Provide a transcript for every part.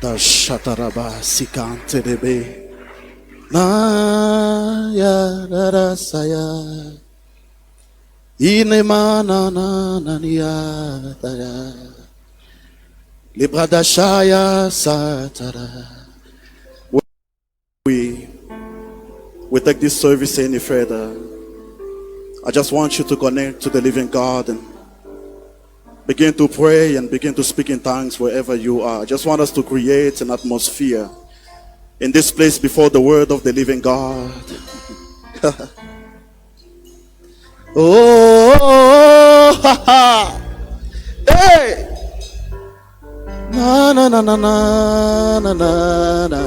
Da shataraba sikante debe. Na ya rara saya. Inemana na na niya taya. Librada shaya satara. We take this service any further. I just want you to connect to the living God and begin to pray and begin to speak in tongues wherever you are. I just want us to create an atmosphere in this place before the word of the living God. Oh, ha, ha. Hey! Na na na na na na na na.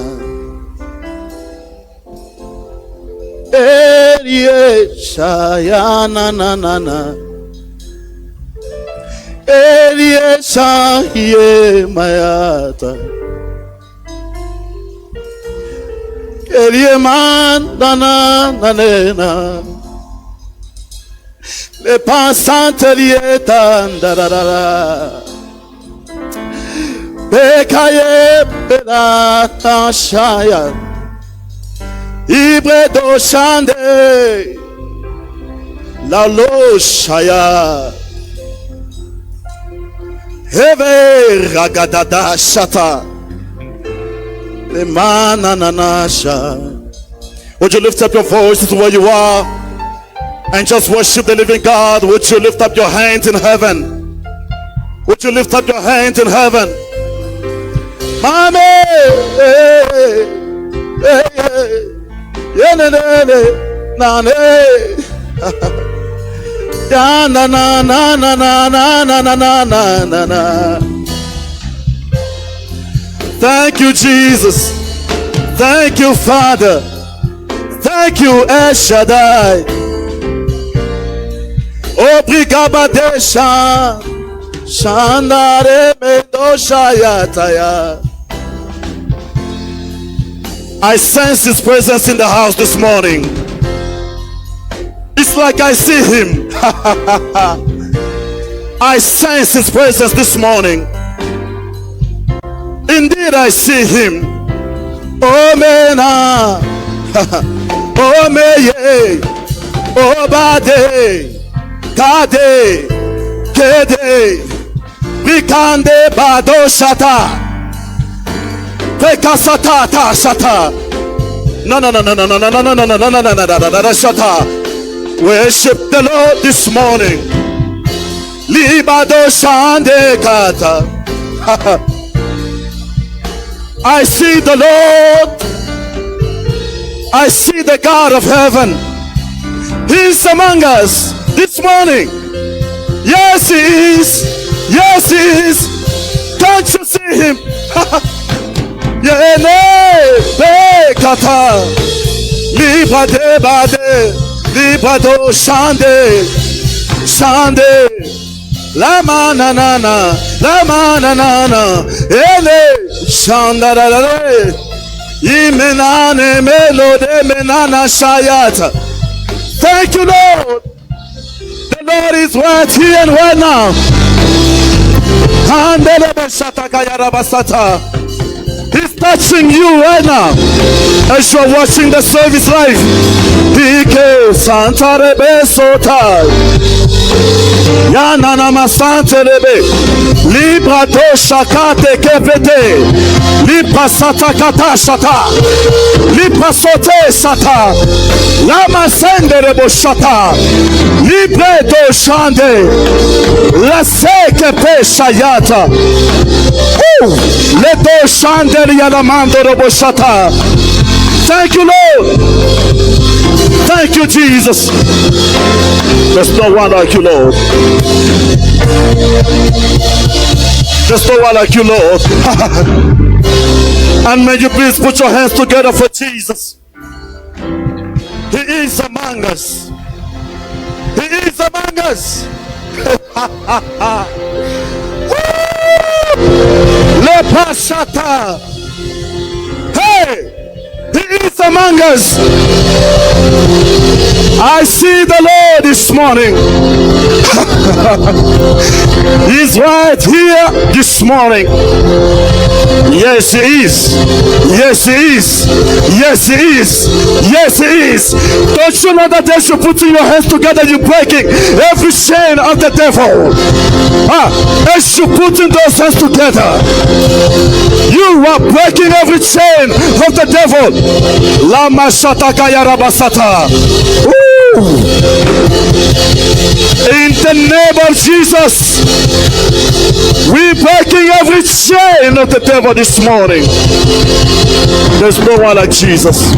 Erie shaya na na na na. Erie shaye mayata. Erie man na na na na. Le pensante lietan da da da da. Bekaye belata shaya. Ibre do shande la lo shaya. Heve ragadada shata. Le mananasha. Would you lift up your voices where you are and just worship the living God? Would you lift up your hands in heaven? Would you lift up your hands in heaven? Mame, hey, hey, hey. Yeah, na na na na na na na na na na na na na. Thank you, Jesus. Thank you, Father. Thank you, El Shaddai. Obrigabadesha Shandare Mendoshayataya. I sense His presence in the house this morning. It's like I see Him. I sense His presence this morning. Indeed, I see Him. Oh, mena. Oh, meye. Oh, bade. Kade. Kede. Bikande bado shata. Shata. No, shata. Worship the Lord this morning. Libado shande kata. I see the Lord. I see the God of heaven. He's among us this morning. Yes, He is. Yes, He is. Can't you see Him? Yene bekata libra de bade libra do shande shande la manana ele shanda la le imenane melode menana shayata. Thank you, Lord. The Lord is right here and right now. Handele beshata kayara basata. He's touching you right now as you're watching the service live. Pike Santa Rebe Sota Yanana Masante Rebe Libra do Shakate Kepete Lipa Sata Kata Shata Lipa Sote Shata Lama Sende Rebo Shata Libre do Shande La Seke Pe Shayata Leto Shande Yalamando Rebo Shata. Thank you, Lord. Thank you, Jesus. There's no one like you, Lord. There's no one like you, Lord. And may you please put your hands together for Jesus. He is among us. He is among us. Le Pashata. Hey! He is among us. I see the Lord this morning. He's right here this morning. Yes, he is. Yes, he is. Yes, he is. Yes, he is. Don't you know that as you're putting your hands together, you're breaking every chain of the devil? As you're putting those hands together, you are breaking every chain of the devil. Lama shatakaya rabasata. In the name of Jesus, we're breaking every chain of the devil this morning. There's no one like Jesus.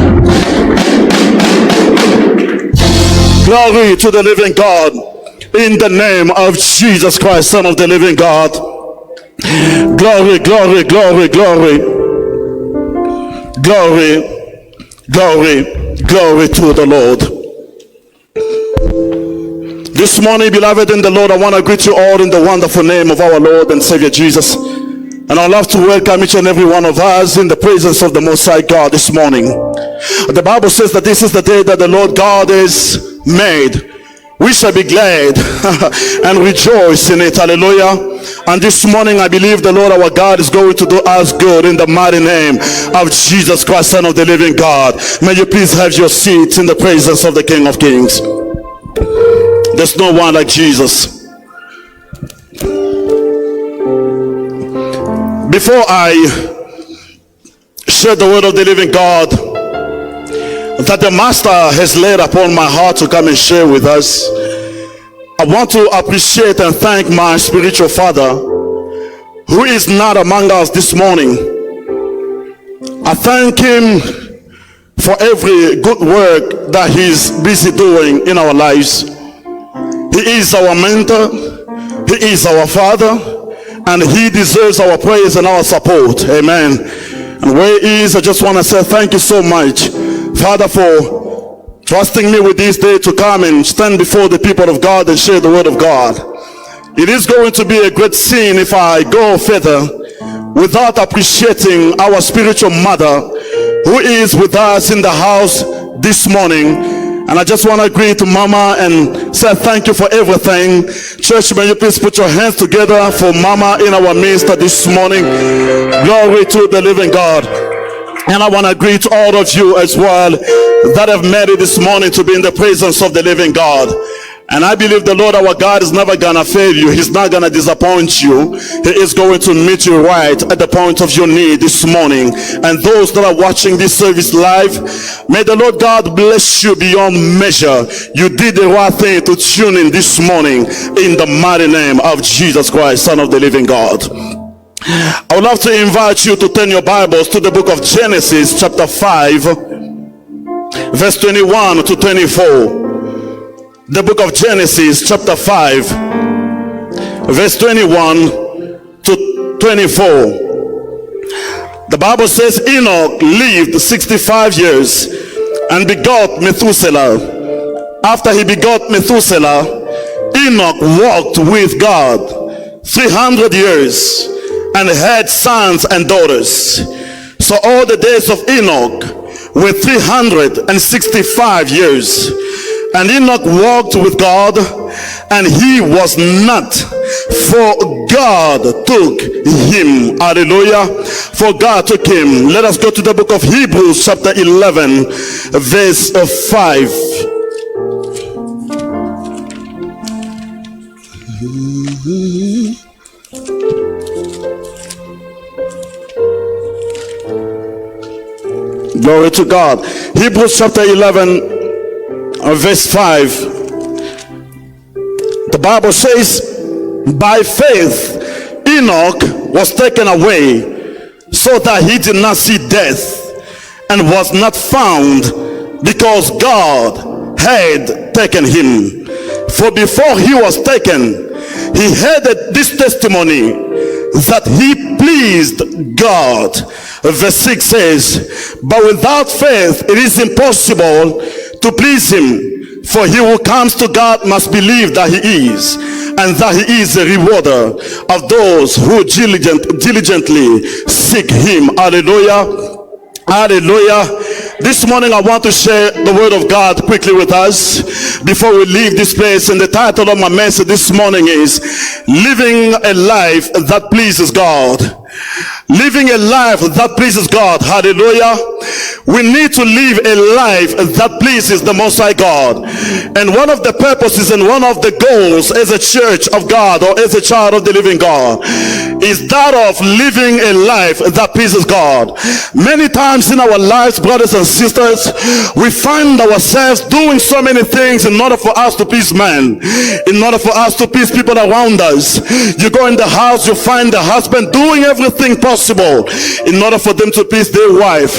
Glory to the living God. In the name of Jesus Christ, Son of the living God. Glory, glory, glory, glory. Glory, glory, glory to the Lord. This morning, beloved in the Lord, I want to greet you all in the wonderful name of our Lord and Savior Jesus. And I'd love to welcome each and every one of us in the presence of the Most High God this morning. The Bible says that this is the day that the Lord God has made. We shall be glad and rejoice in it. Hallelujah. And this morning I believe the Lord our God is going to do us good in the mighty name of Jesus Christ, Son of the living God. May you please have your seats in the presence of the King of Kings. There's no one like Jesus. Before I share the word of the living God that the Master has laid upon my heart to come and share with us, I want to appreciate and thank my spiritual father who is not among us this morning. I thank him for every good work that he's busy doing in our lives. He is our mentor, he is our father, and he deserves our praise and our support. Amen. And where he is, I just want to say thank you so much, Father, for trusting me with this day to come and stand before the people of God and share the word of God. It is going to be a great sin if I go further without appreciating our spiritual mother who is with us in the house this morning. And I just want to greet Mama and say thank you for everything. Church, may you please put your hands together for Mama in our midst this morning. Glory to the living God. And I want to greet all of you as well that have made it this morning to be in the presence of the living God. And I believe the Lord our God is never gonna fail you. He's not gonna disappoint you. He is going to meet you right at the point of your need this morning. And those that are watching this service live, may the Lord God bless you beyond measure. You did the right thing to tune in this morning in the mighty name of Jesus Christ, Son of the living God. I would love to invite you to turn your Bibles to the book of Genesis chapter 5 verse 21 to 24. The book of Genesis chapter 5 verse 21 to 24. The Bible says Enoch lived 65 years and begot Methuselah. After he begot Methuselah, Enoch walked with God 300 years and had sons and daughters. So all the days of Enoch were 365 years. And Enoch walked with God, and he was not, for God took him. Hallelujah. For God took him. Let us go to the book of Hebrews chapter 11 verse 5. Glory to God. Hebrews chapter 11 verse 5. The Bible says, by faith Enoch was taken away so that he did not see death, and was not found because God had taken him. For before he was taken, he had this testimony that he pleased God. Verse 6 says, but without faith it is impossible to please him. For he who comes to God must believe that he is, and that he is a rewarder of those who diligently seek him. Hallelujah. Hallelujah. This morning I want to share the word of God quickly with us before we leave this place. And the title of my message this morning is Living a Life That Pleases God. Living a life that pleases God. Hallelujah. We need to live a life that pleases the Most High God. And one of the purposes and one of the goals as a church of God or as a child of the living God is that of living a life that pleases God. Many times in our lives, brothers and sisters, we find ourselves doing so many things in order for us to please man, in order for us to please people around us. You go in the house, you find the husband doing everything possible in order for them to please their wife.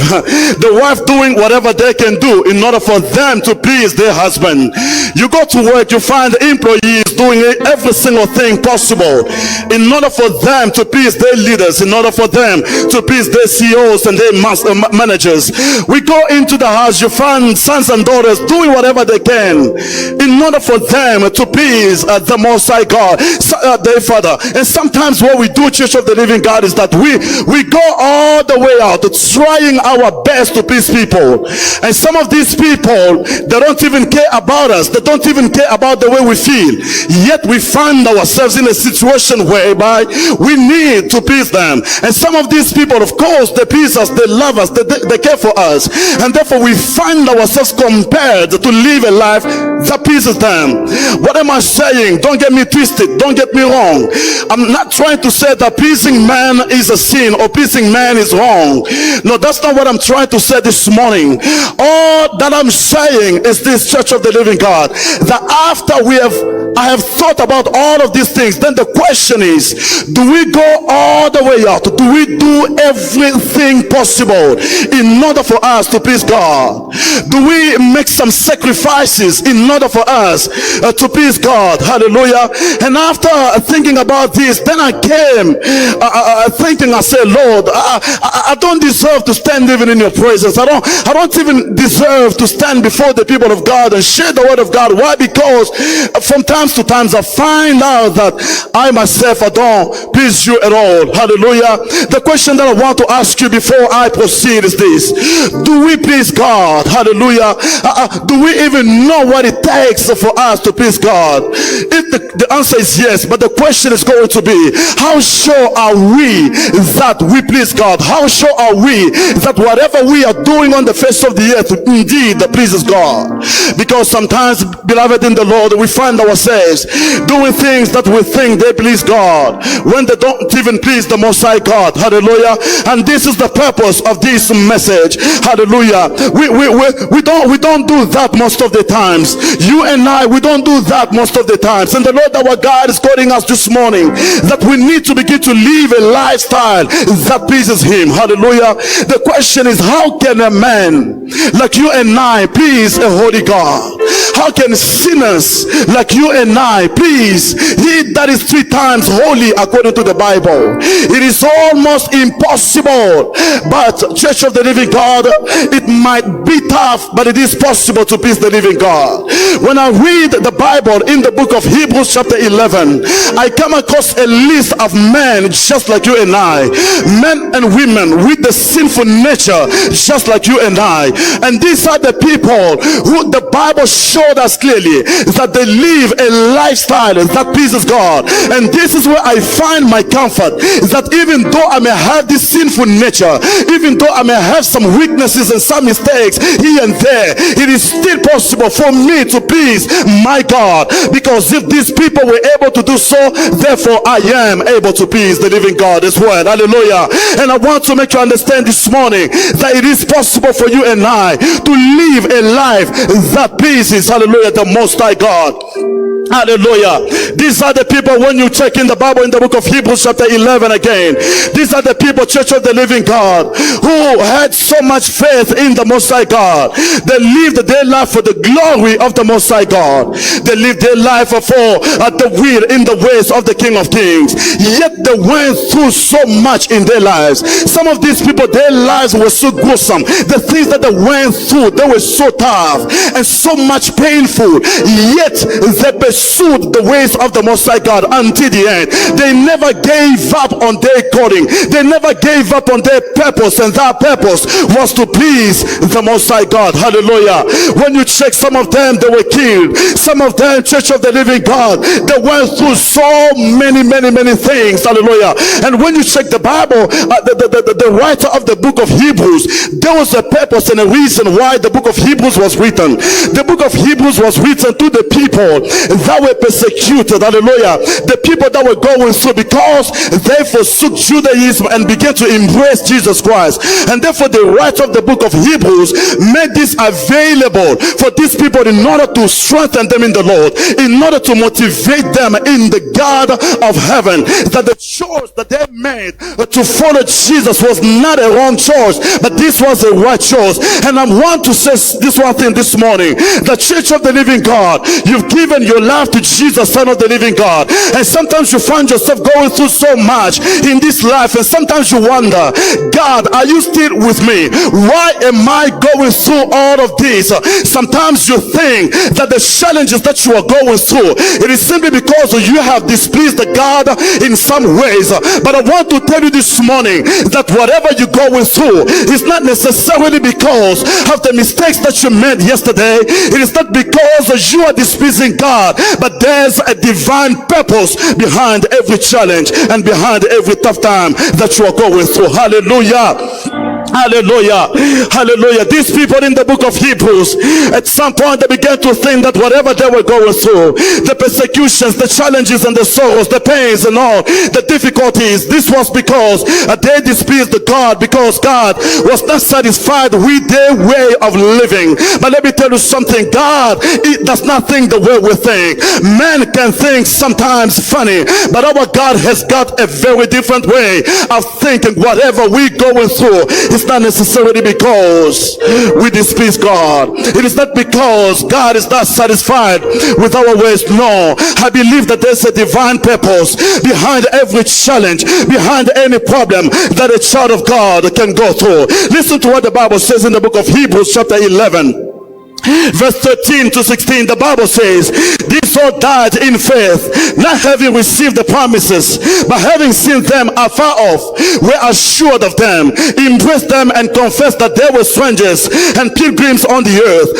The wife doing whatever they can do in order for them to please their husband. You go to work, you find the employees doing every single thing possible in order for them to please their leaders, in order for them to please their CEOs and their managers. We go into the house, you find sons and daughters doing whatever they can in order for them to please the Most High God, their Father. And sometimes what we do, Church of the Living God, is that we go all the way out trying our best to please people. And some of these people, they don't even care about us. They don't even care about the way we feel. Yet we find ourselves in a situation whereby we need to please them. And some of these people, of course, they please us, they love us, they care for us. And therefore we find ourselves compelled to live a life that pleases them. What am I saying? Don't get me twisted. Don't get me wrong. I'm not trying to say that pleasing man is a sin or pleasing man is wrong. No, that's not what I'm trying to say this morning. All that I'm saying is this, Church of the Living God, that after I have thought about all of these things, then the question is, do we go all the way out? Do we do everything possible in order for us to please God? Do we make some sacrifices in order for us to please God? Hallelujah. And after thinking about this, then I came thinking, I said, Lord, I don't deserve to stand even in your presence. I don't even deserve to stand before the people of God and share the word of God. Why? Because from time to time I find out that I myself, I don't please you at all. Hallelujah. The question that I want to ask you before I proceed is this: do we please God? Hallelujah. Do we even know what it takes for us to please God? If the answer is yes, but the question is going to be, how sure are we that we please God? How sure are we that whatever we are doing on the face of the earth indeed pleases God? Because sometimes, beloved in the Lord, we find ourselves doing things that we think they please God when they don't even please the Most High God. Hallelujah. And this is the purpose of this message. Hallelujah. We don't do that most of the times. You and I, we don't do that most of the times. And the Lord our God is calling us this morning that we need to begin to live a lifestyle that pleases Him. Hallelujah. The question is, how can a man like you and I please a holy God? How can sinners like you and I please He that is 3 times holy according to the Bible? It is almost impossible. But Church of the Living God, it might be tough, but it is possible to please the living God. When I read the Bible in the book of Hebrews chapter 11, I come across a list of men just like you and I, men and women with the sinful nature just like you and I. And these are the people who the Bible showed us clearly that they live a lifestyle that pleases God. And this is where I find my comfort, that even though I may have this sinful nature, even though I may have some weaknesses and some mistakes here and there, it is still possible for me to please my God. Because if these people were able to do so, therefore I am able to please the living God as well. Hallelujah. And I want to make you understand this morning that it is possible for you and I to live a life that pleases, hallelujah, the Most High God. Hallelujah. These are the people, when you check in the Bible in the book of Hebrews chapter 11 again, these are the people, Church of the Living God, who had so much faith in the Most High God. They lived their life for the glory of the Most High God. They lived their life for the will in the ways of the King of Kings. Yet they went through so much in their lives. Some of these people, their lives were so gruesome. The things that they went through, they were so tough, and so much painful, yet they pursued the ways of the Most High God until the end. They never gave up on their calling. They never gave up on their purpose, and that purpose was to please the Most High God. Hallelujah. When you check, some of them, they were killed. Some of them, Church of the Living God, they went through so many things. Hallelujah. And when you check the Bible, the writer of the book of Hebrews, there was a purpose and a reason why the book of Hebrews was written. The book of Hebrews was written to the people that were persecuted. Hallelujah. The people that were going through, because they forsook Judaism and began to embrace Jesus Christ. And therefore the writer of the book of Hebrews made this available for these people in order to strengthen them in the Lord, in order to motivate them in the God of heaven, that the choice that they made to follow Jesus was not a wrong choice, but this was a right choice. And I want to say this one thing this morning: the Church of the Living God, you've given your life to Jesus, Son of the Living God, and sometimes you find yourself going through so much in this life, and sometimes you wonder, God, are you still with me? Why am I going through all of this? Sometimes you think that the challenges that you are going through, it is simply because you have displeased God in some ways. But I want to tell you this morning that whatever you're going through is not necessarily because of the mistakes that you made yesterday. It is not because you are displeasing God, but there's a divine purpose behind every challenge and behind every tough time that you are going through. Hallelujah. Hallelujah. Hallelujah. These people in the book of Hebrews, at some point they began to think that whatever they were going through, the persecutions, the challenges and the sorrows, the pains and all the difficulties, this was because they displeased God, because God was not satisfied with their way of living. But let me tell you something: God, it does not think the way we think. Man can think sometimes funny, but our God has got a very different way of thinking. Whatever we're going through, it's not necessarily because we displease God. It is not because God is not satisfied with our ways. No, I believe that there's a divine purpose behind every challenge, behind any problem that a child of God can go through. Listen to what the Bible says in the book of Hebrews chapter 11. Verse 13 to 16, the Bible says, these all died in faith, not having received the promises, but having seen them afar off, were assured of them, embraced them, and confessed that they were strangers and pilgrims on the earth.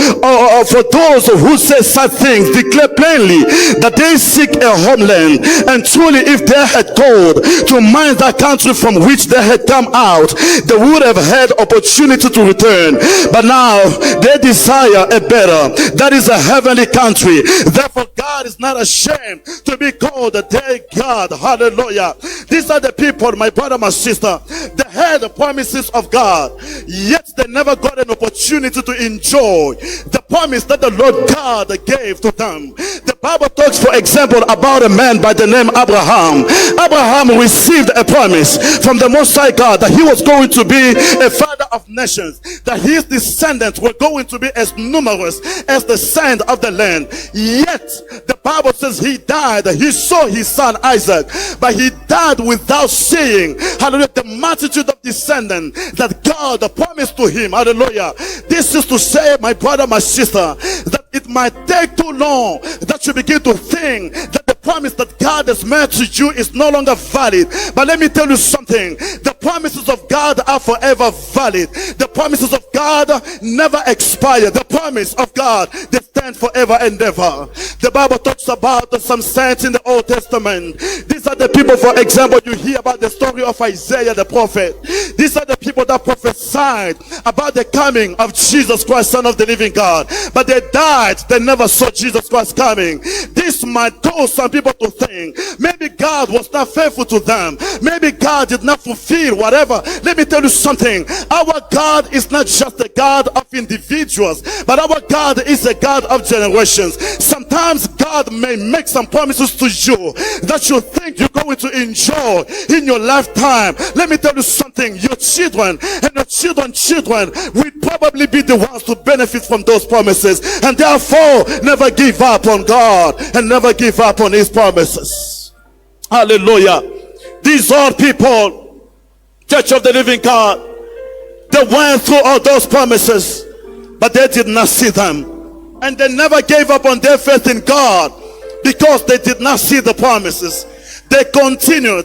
For those who say such things declare plainly that they seek a homeland, and truly if they had called to mind that country from which they had come out, they would have had opportunity to return. But now they desire a better, that is a heavenly country. Therefore God is not ashamed to be called their God. Hallelujah. These are the people, my brother, my sister, they had the promises of God, yet they never got an opportunity to enjoy the promise that the Lord God gave to them. The Bible talks, for example, about a man by the name Abraham. Abraham received a promise from the Most High God that he was going to be a father of nations, that his descendants were going to be as numerous as the sand of the land. Yet the Bible says he died. He saw his son Isaac, but he died without seeing, hallelujah, the multitude of descendants that God promised to him. Hallelujah. This is to say, my brother, my sister, that it might take too long that you begin to think that the promise that God has made to you is no longer valid. But let me tell you something: the promises of God are forever valid. The promises of God never expire. The promise of God, they stand forever and ever. The Bible talks about some saints in the Old Testament. These are the people, for example, you hear about the story of Isaiah the prophet. These are the people that prophesied about the coming of Jesus Christ, Son of the living God, but they died. They never saw Jesus Christ coming. This might cause some people to think maybe God was not faithful to them. Maybe God did not fulfill whatever. Let me tell you something: our God is not just a God of individuals, but our God is a God of generations. Sometimes God may make some promises to you that you think you're going to enjoy in your lifetime. Let me tell you something: your children and your children's children will probably be the ones to benefit from those promises. And therefore, never give up on God and never give up on his promises. Hallelujah. These are people, Church of the Living God, they went through all those promises, but they did not see them. And they never gave up on their faith in God because they did not see the promises. They continued.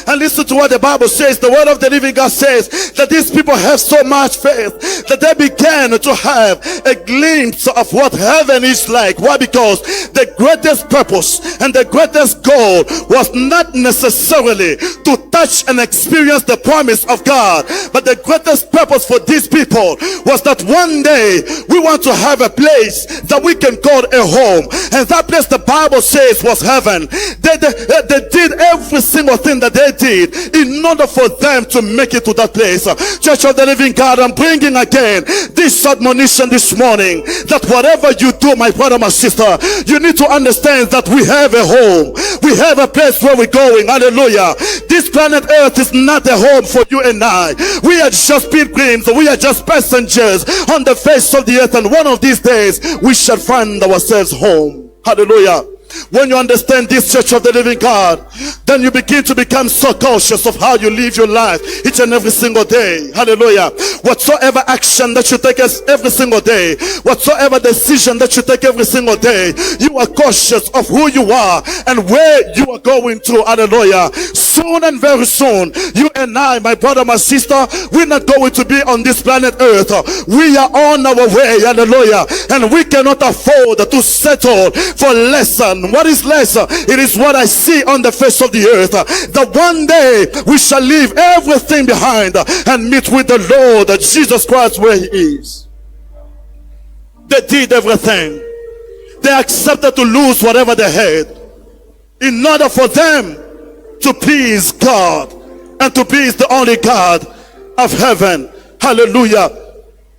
And listen to what the Bible says. The word of the living God says that these people have so much faith that they began to have a glimpse of what heaven is like. Why? Because the greatest purpose and the greatest goal was not necessarily to touch and experience the promise of God, but the greatest purpose for these people was that one day we want to have a place that we can call a home, and that place the Bible says was heaven. They did every single thing that they did in order for them to make it to that place. Church of the living God, I'm bringing again this admonition this morning that whatever you do, my brother, my sister, you need to understand that we have a home. We have a place where we're going. Hallelujah. This planet Earth is not a home for you and I. We are just pilgrims. We are just passengers on the face of the earth, and one of these days we shall find ourselves home. Hallelujah. When you understand this, church of the living God, then you begin to become so cautious of how you live your life each and every single day. Hallelujah. Whatsoever action that you take every single day, whatsoever decision that you take every single day, you are cautious of who you are and where you are going to. Hallelujah. Soon and very soon, you and I, my brother, my sister, we're not going to be on this planet Earth. We are on our way. Hallelujah. And we cannot afford to settle for less than what is less. It is what I see on the face of the earth, that one day we shall leave everything behind and meet with the Lord Jesus Christ where he is. They did everything. They accepted to lose whatever they had in order for them to please God and to please the only God of heaven. Hallelujah.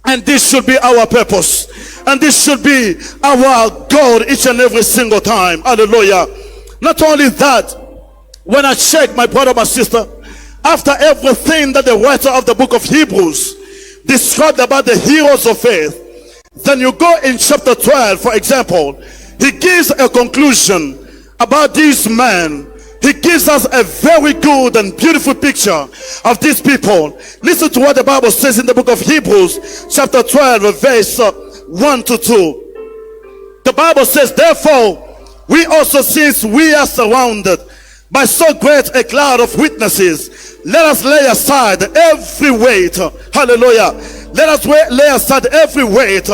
And this should be our purpose. And this should be our goal each and every single time. Hallelujah. Not only that, when I check, my brother, my sister, after everything that the writer of the book of Hebrews described about the heroes of faith, then you go in chapter 12, for example, he gives a conclusion about these men. He gives us a very good and beautiful picture of these people. Listen to what the Bible says in the book of Hebrews, chapter 12, verse 1 to 2. The Bible says, therefore, we also, since we are surrounded by so great a cloud of witnesses, let us lay aside every weight. Hallelujah. Let us lay aside every weight.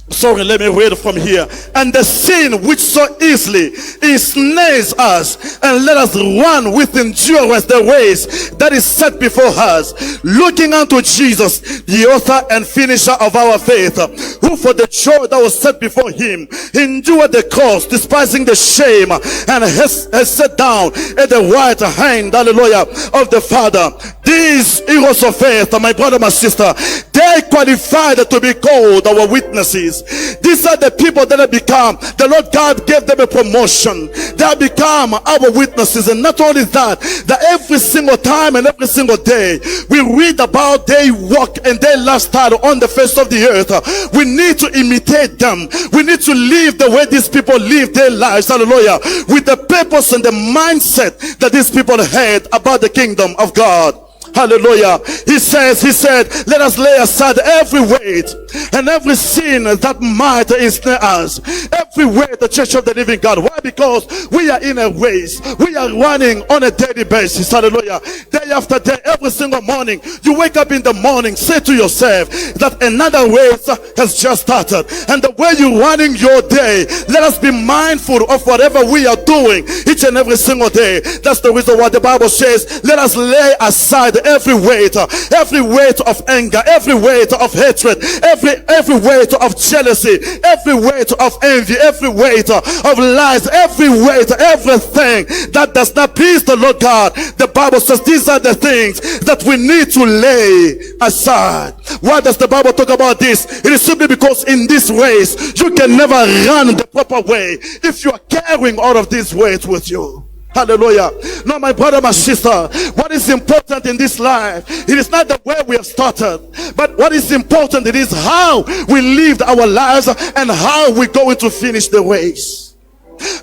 Sorry, let me read from here. And the sin which so easily ensnares us, and let us run with endurance the race that is set before us, looking unto Jesus, the author and finisher of our faith, who for the joy that was set before him endured the cross, despising the shame, and has sat down at the right hand, hallelujah, of the Father. These heroes of faith, my brother, my sister, they qualified to be called our witnesses. These are the people that have become, the Lord God gave them a promotion. They have become our witnesses. And not only that, that every single time and every single day we read about their walk and their lifestyle on the face of the earth. We need to imitate them. We need to live the way these people live their lives, hallelujah, with the purpose and the mindset that these people had about the kingdom of God. Hallelujah. He said, let us lay aside every weight and every sin that might ensnare us. Every weight, the church of the living God. Why? Because we are in a race. We are running on a daily basis. Hallelujah. Day after day, every single morning, you wake up in the morning, say to yourself that another race has just started. And the way you're running your day, let us be mindful of whatever we are doing each and every single day. That's the reason why the Bible says, let us lay aside every weight of anger, every weight of hatred, every weight of jealousy, every weight of envy, every weight of lies, every weight, everything that does not please the Lord God. The Bible says these are the things that we need to lay aside. Why does the Bible talk about this? It is simply because in this race you can never run the proper way if you are carrying all of these weights with you. Hallelujah. Now, my brother, my sister, what is important in this life, it is not the way we have started, but what is important, it is how we lived our lives and how we're going to finish the race.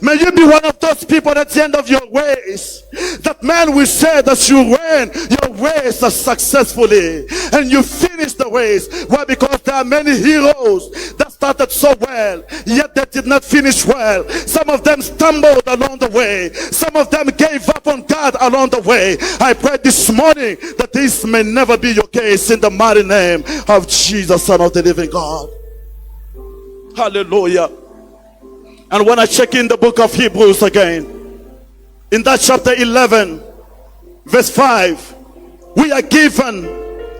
May you be one of those people at the end of your ways, that man will say that you ran your ways successfully and you finished the race. Why? Because there are many heroes that started so well, yet they did not finish well. Some of them stumbled along the way. Some of them gave up on God along the way. I pray this morning that this may never be your case, in the mighty name of Jesus, Son of the living God. Hallelujah. And when I check in the book of Hebrews again, in that chapter 11, verse 5, we are given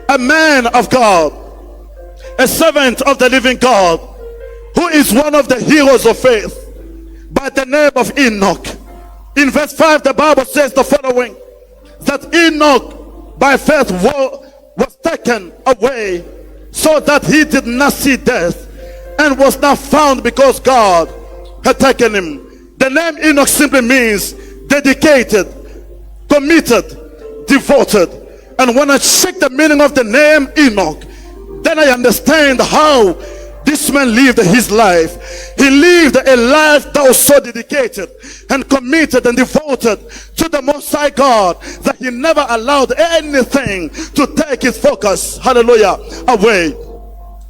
a man of God, a servant of the living God, who is one of the heroes of faith, by the name of Enoch. In verse 5, the Bible says the following, that Enoch by faith was taken away, so that he did not see death, and was not found, because God had taken him. The name Enoch simply means dedicated, committed, devoted. And when I check the meaning of the name Enoch, then I understand how this man lived his life. He lived a life that was so dedicated and committed and devoted to the Most High God, that he never allowed anything to take his focus, hallelujah, away.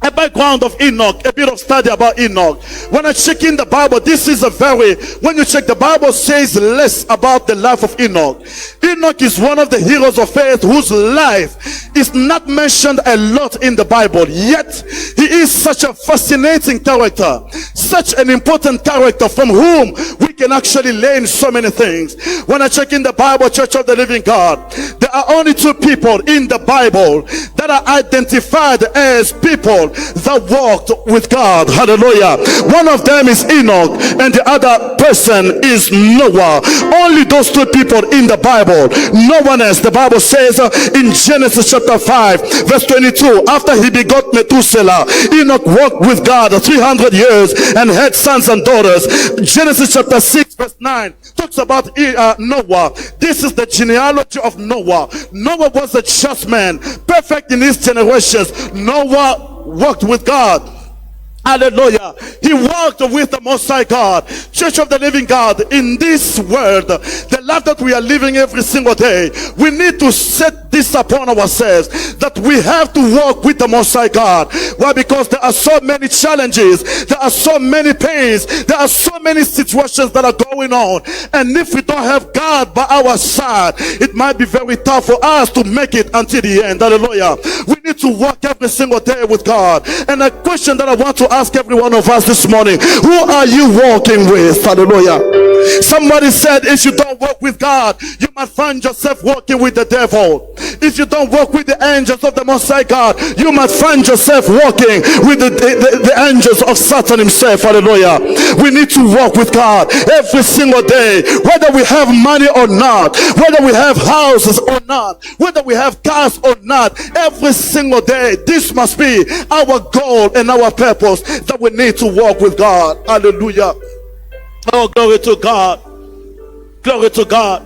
A background of Enoch, a bit of study about Enoch. When I check in the Bible, this is when you check the Bible, says less about the life of Enoch. Enoch is one of the heroes of faith whose life is not mentioned a lot in the Bible, yet he is such a fascinating character, such an important character from whom we can actually learn so many things. When I check in the Bible, Church of the Living God, there are only two people in the Bible that are identified as people that walked with God. Hallelujah. One of them is Enoch, and the other person is Noah. Only those two people in the Bible, no one else. The Bible says in Genesis chapter 5 verse 22, after he begot Methuselah, Enoch walked with God 300 years and had sons and daughters. Genesis chapter 6 verse 9 talks about Noah. This is the genealogy of Noah. Noah was a just man, perfect in his generations. Noah walked with God. Hallelujah. He walked with the Most High God. Church of the Living God, in this world, the life that we are living every single day, we need to set this upon ourselves, that we have to walk with the Most High God. Why? Because there are so many challenges, there are so many pains, there are so many situations that are going on, and if we don't have God by our side, it might be very tough for us to make it until the end. Hallelujah. We need to walk every single day with God. And a question that I want to ask every one of us this morning, who are you walking with? Hallelujah. Somebody said, if you don't walk with God, you might find yourself walking with the devil. If you don't walk with the angels of the Most High God, you might find yourself walking with the angels of Satan himself. Hallelujah. We need to walk with God every single day, whether we have money or not, whether we have houses or not, whether we have cars or not. Every single day, this must be our goal and our purpose, that we need to walk with God. Hallelujah. Oh, glory to God. Glory to God.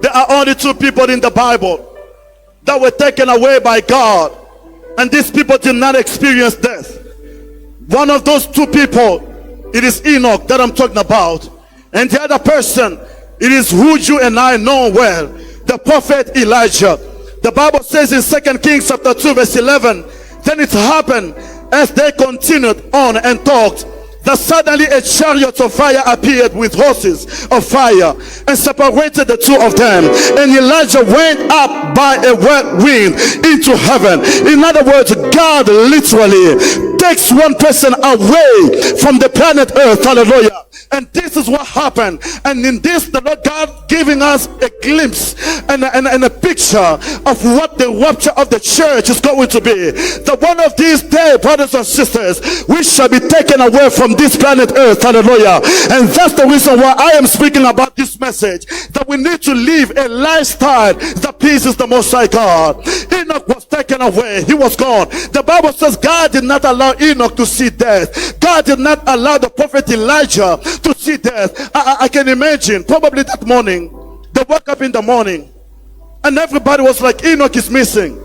There are only two people in the Bible that were taken away by God, and these people did not experience death. One of those two people, it is Enoch that I'm talking about, and the other person, it is who you and I know well, the prophet Elijah. The Bible says in 2 Kings chapter 2 verse 11, then it happened as they continued on and talked, that suddenly a chariot of fire appeared with horses of fire and separated the two of them, and Elijah went up by a whirlwind into heaven. In other words, God literally takes one person away from the planet Earth. Hallelujah. And this is what happened. And in this, the Lord God giving us a glimpse and a picture of what the rapture of the church is going to be. That one of these days, brothers and sisters, we shall be taken away from this planet Earth. Hallelujah. And that's the reason why I am speaking about this message, that we need to live a lifestyle that pleases the Most High God. Enoch was taken away. He was gone. The Bible says God did not allow Enoch to see death. God did not allow the prophet Elijah to see death. I can imagine probably that morning they woke up in the morning and everybody was like, Enoch is missing.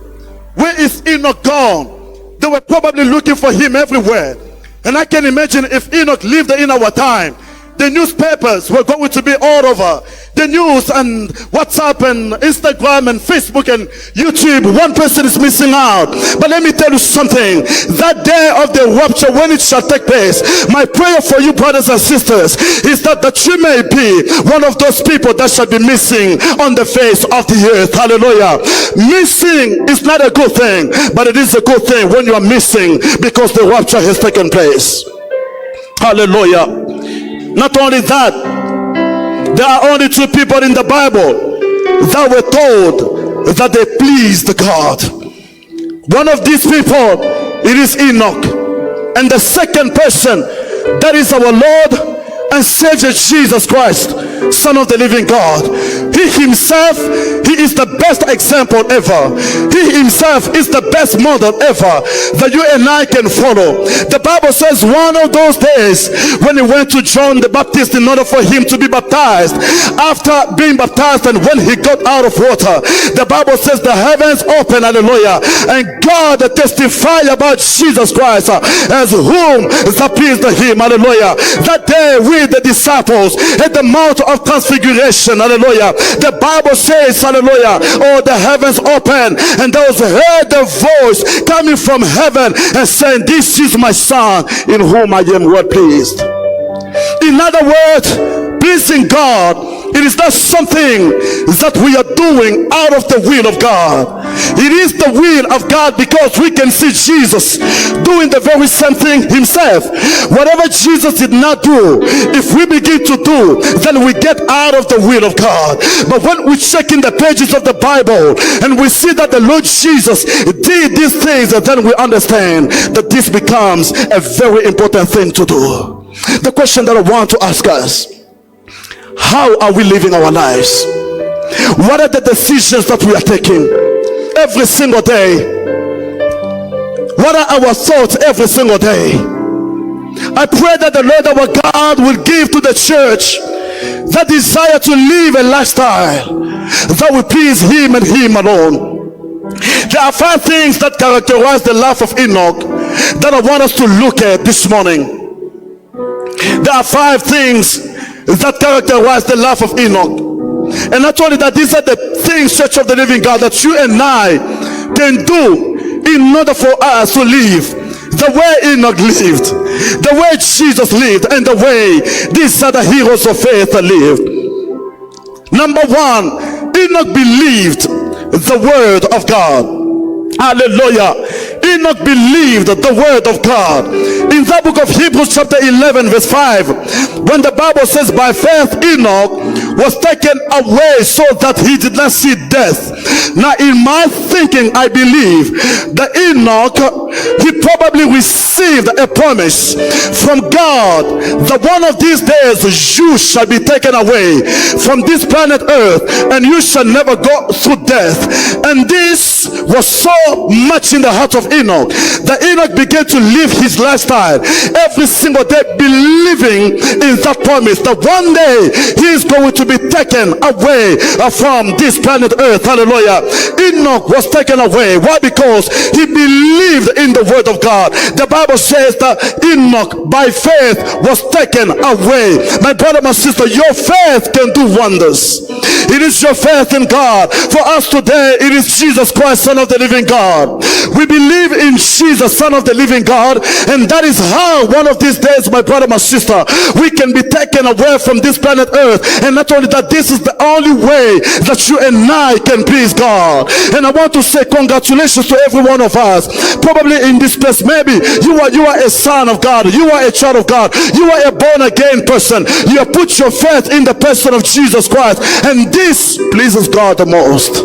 Where is Enoch gone? They were probably looking for him everywhere. And I can imagine if Enoch lived in our time, the newspapers were going to be all over. The news and WhatsApp and Instagram and Facebook and YouTube, one person is missing out. But let me tell you something. That day of the rapture, when it shall take place, my prayer for you, brothers and sisters, is that you may be one of those people that shall be missing on the face of the earth. Hallelujah. Missing is not a good thing, but it is a good thing when you are missing because the rapture has taken place. Hallelujah. Not only that, there are only two people in the Bible that were told that they pleased God. One of these people, it is Enoch. And the second person, that is our Lord and Savior Jesus Christ, Son of the living God. He himself, he is the best example ever. He himself is the best model ever that you and I can follow. The Bible says one of those days when he went to John the Baptist in order for him to be baptized, after being baptized and when he got out of water, the Bible says the heavens opened, hallelujah, and God testified about Jesus Christ as whom that pleased him, hallelujah. That day we the disciples at the Mount of Transfiguration, hallelujah, the Bible says, hallelujah, oh, the heavens open and those heard the voice coming from heaven and saying, this is my son in whom I am well pleased. In other words, pleasing God, it is not something that we are doing out of the will of God. It is the will of God because we can see Jesus doing the very same thing himself. Whatever Jesus did not do, if we begin to do, then we get out of the will of God. But when we check in the pages of the Bible and we see that the Lord Jesus did these things, then we understand that this becomes a very important thing to do. The question that I want to ask us: how are we living our lives? What are the decisions that we are taking every single day? What are our thoughts every single day? I pray that the Lord our God will give to the church that desire to live a lifestyle that will please him and him alone. There are 5 things that characterize the life of Enoch that I want us to look at this morning. There are 5 things that characterize the life of Enoch. And not only that, these are the things, Church of the Living God, that you and I can do in order for us to live the way Enoch lived, the way Jesus lived, and the way these other heroes of faith lived. Number 1, Enoch believed the word of God. Hallelujah. Enoch believed the word of God. In the book of Hebrews chapter 11 verse 5, when the Bible says by faith Enoch was taken away so that he did not see death. Now in my thinking, I believe that Enoch, he probably received a promise from God that one of these days you shall be taken away from this planet earth and you shall never go through death. And this was so much in the heart of Enoch that Enoch began to live his lifestyle every single day, believing in that promise that one day he is going to be taken away from this planet earth. Hallelujah. Enoch was taken away. Why? Because he believed in the word of God. The Bible says that Enoch by faith was taken away. My brother, my sister, your faith can do wonders. It is your faith in God. For us today, it is Jesus Christ, Son of the living God. We believe in Jesus, Son of the living God, and that is how one of these days, my brother, my sister, we can be taken away from this planet earth. And not only that, this is the only way that you and I can please God. And I want to say congratulations to every one of us. Probably in this place, maybe you are a son of God, you are a child of God, you are a born again person. You have put your faith in the person of Jesus Christ, and this pleases God the most.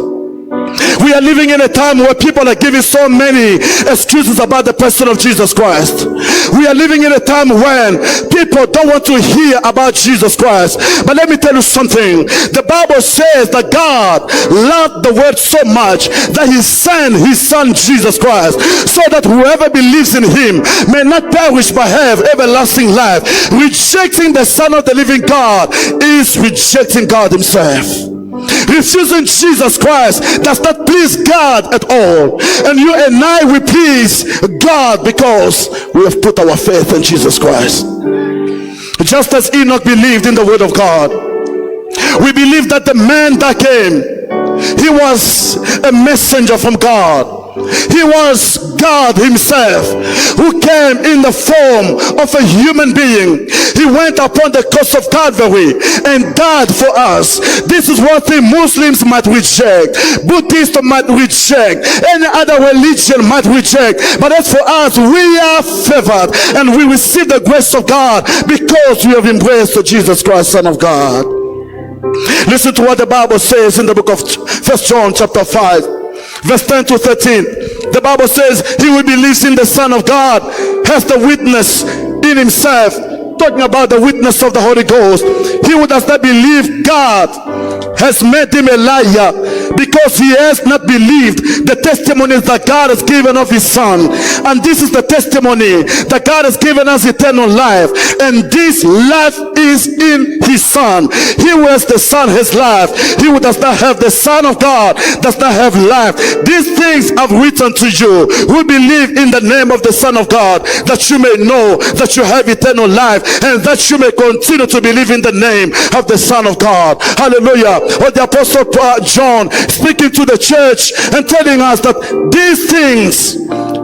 We are living in a time where people are giving so many excuses about the person of Jesus Christ. We are living in a time when people don't want to hear about Jesus Christ. But let me tell you something. The Bible says that God loved the world so much that he sent his son Jesus Christ, so that whoever believes in him may not perish but have everlasting life. Rejecting the Son of the living God is rejecting God himself. Refusing Jesus Christ does not please God at all. And you and I, we please God because we have put our faith in Jesus Christ. just as Enoch believed in the word of God. We believe that the man that came, he was a messenger from God. He was God himself, who came in the form of a human being. He went upon the cross of Calvary and died for us. This is one thing Muslims might reject, Buddhists might reject, any other religion might reject. But as for us, we are favored and we receive the grace of God because we have embraced Jesus Christ, Son of God. Listen to what the Bible says in the book of 1 John chapter 5. Verse 10 to 13, the Bible says, he who believes in the Son of God has the witness in himself. Talking about the witness of the Holy Ghost. He who does not believe God has made him a liar, because he has not believed the testimonies that God has given of his Son. And this is the testimony, that God has given us eternal life, and this life is in his Son. He who has the Son has life. He who does not have the Son of God does not have life. These things I've written to you who believe in the name of the Son of God, that you may know that you have eternal life, and that you may continue to believe in the name of the Son of God. Hallelujah. Or the Apostle John speaking to the church and telling us that these things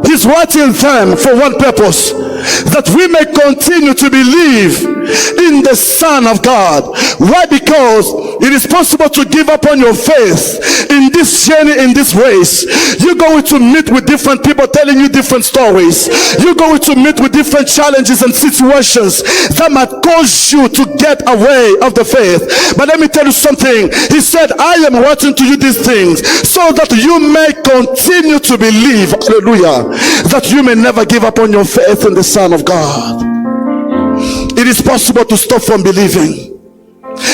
he's writing them for one purpose, that we may continue to believe in the Son of God. Why? Because it is possible to give up on your faith in this journey, in this race. You're going to meet with different people telling you different stories. You're going to meet with different challenges and situations that might cause you to get away of the faith. But let me tell you something. He said, I am writing to you these things so that you may continue to believe, hallelujah, that you may never give up on your faith in the Son of God. It is possible to stop from believing.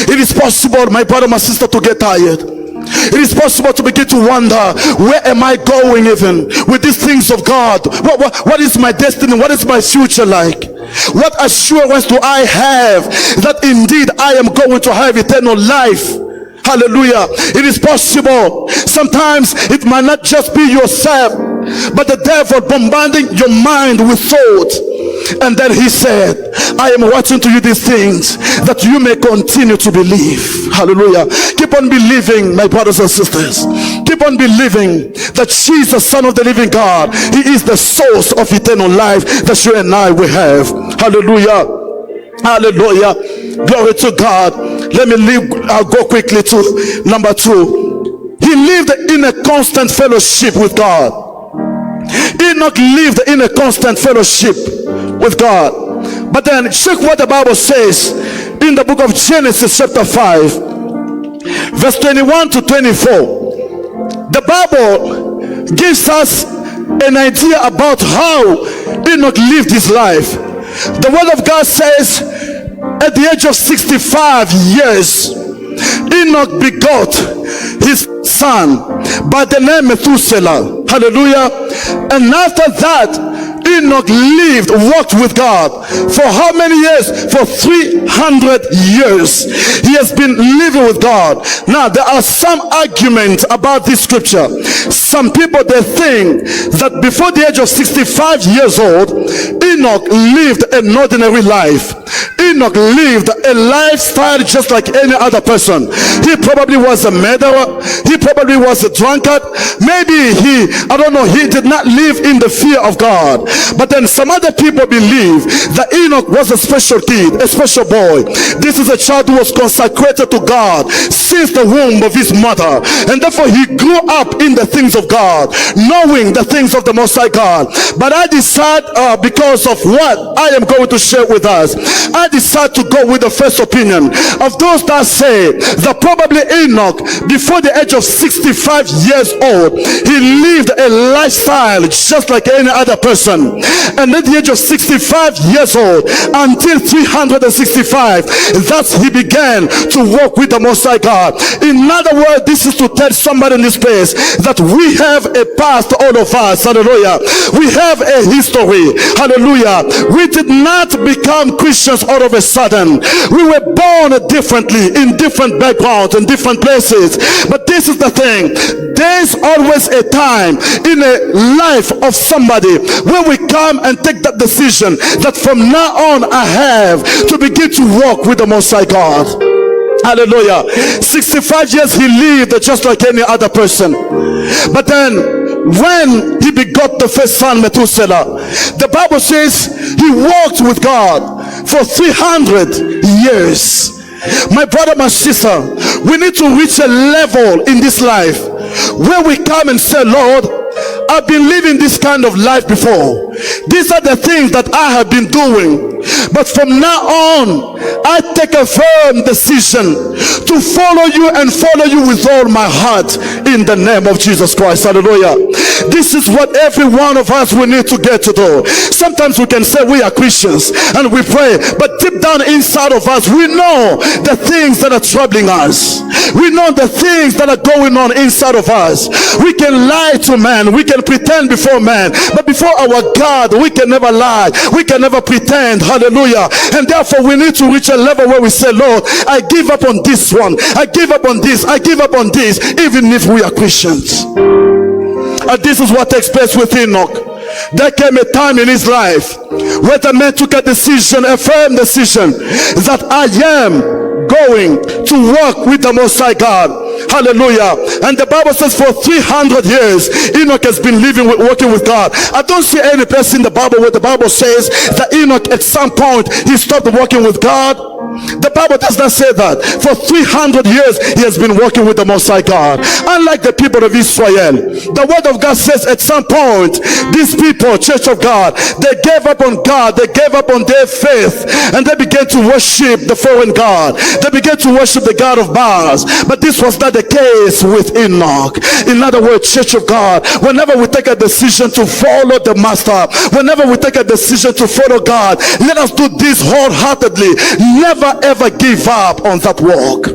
It is possible, my brother, my sister, to get tired. It is possible to begin to wonder, where am I going even with these things of God? What is my destiny? What is my future like? What assurance do I have that indeed I am going to have eternal life? Hallelujah. It is possible. Sometimes it might not just be yourself, but the devil bombarding your mind with thoughts. And then he said, I am writing to you these things that you may continue to believe. Hallelujah. Keep on believing, my brothers and sisters. Keep on believing that Jesus, Son of the living God, he is the source of eternal life that you and I will have. Hallelujah. Hallelujah. Glory to God. Let me I'll go quickly to number 2. He lived in a constant fellowship with God. Enoch lived in a constant fellowship with God. But then check what the Bible says in the book of Genesis chapter 5 verse 21 to 24. The Bible gives us an idea about how Enoch lived his life. The word of God says, at the age of 65 years, Enoch begot his son by the name Methuselah. Hallelujah. And after that, Enoch lived, walked with God for how many years? For 300 years. He has been living with God. Now, there are some arguments about this scripture. Some people, they think that before the age of 65 years old, Enoch lived an ordinary life. Enoch lived a lifestyle just like any other person. He probably was a murderer. He probably was a drunkard. Maybe he did not live in the fear of God. But then some other people believe that Enoch was a special kid, a special boy. This is a child who was consecrated to God since the womb of his mother. And therefore he grew up in the things of God, knowing the things of the Most High God. But I decide, because of what I am going to share with us, I decide to go with the first opinion of those that say that probably Enoch, before the age of 65 years old, he lived a lifestyle just like any other person. And at the age of 65 years old until 365, thus he began to walk with the Most High God. In other words, this is to tell somebody in this place that we have a past, all of us. Hallelujah. We have a history. Hallelujah. We did not become Christians all all of a sudden. We were born differently in different backgrounds and different places. But this is the thing. There's always a time in a life of somebody when we come and take that decision that from now on I have to begin to walk with the Most High God. Hallelujah. 65 years he lived just like any other person. But then when he begot the first son, Methuselah, the Bible says he walked with God for 300 years. My brother, my sister, we need to reach a level in this life where we come and say, Lord, I've been living this kind of life before. These are the things that I have been doing. But from now on, I take a firm decision to follow you and follow you with all my heart in the name of Jesus Christ. Hallelujah. This is what every one of us will need to get to do. Sometimes we can say we are Christians and we pray, but deep down inside of us, we know the things that are troubling us. We know the things that are going on inside of us. We can lie to man, we can pretend before man, but before our God, we can never lie, we can never pretend. Hallelujah. And therefore we need to reach a level where we say, Lord, I give up on this one, I give up on this, I give up on this, even if we are Christians. And this is what takes place with Enoch. There came a time in his life where the man took a decision, a firm decision, that I am going to walk with the Most High God. Hallelujah. And the Bible says for 300 years Enoch has been walking with God. I don't see any place in the Bible where the Bible says that Enoch at some point he stopped walking with God. The Bible does not say that. For 300 years he has been walking with the Most High God. Unlike the people of Israel, the word of God says at some point these people, church of God, they gave up on God, they gave up on their faith, and they began to worship the foreign God. They began to worship the God of Baals. But this was not the case with Enoch. In other words, church of God, whenever we take a decision to follow the Master, whenever we take a decision to follow God, let us do this wholeheartedly. Never ever give up on that walk.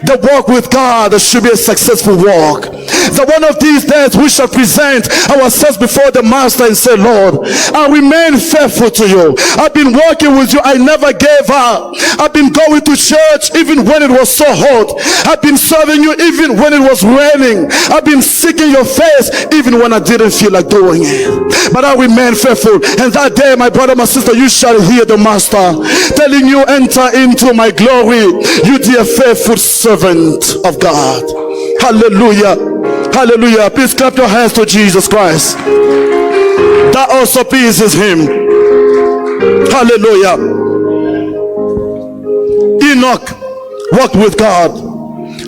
The walk with God should be a successful walk. That one of these days we shall present ourselves before the Master and say, Lord, I remain faithful to you. I've been walking with you. I never gave up. I've been going to church even when it was so hot. I've been serving you even when it was raining. I've been seeking your face even when I didn't feel like doing it. But I remain faithful. And that day, my brother, my sister, you shall hear the Master telling you, enter into my glory, you dear faithful servant of God. Hallelujah. Hallelujah. Please clap your hands to Jesus Christ. That also pleases him. Hallelujah. Enoch walked with God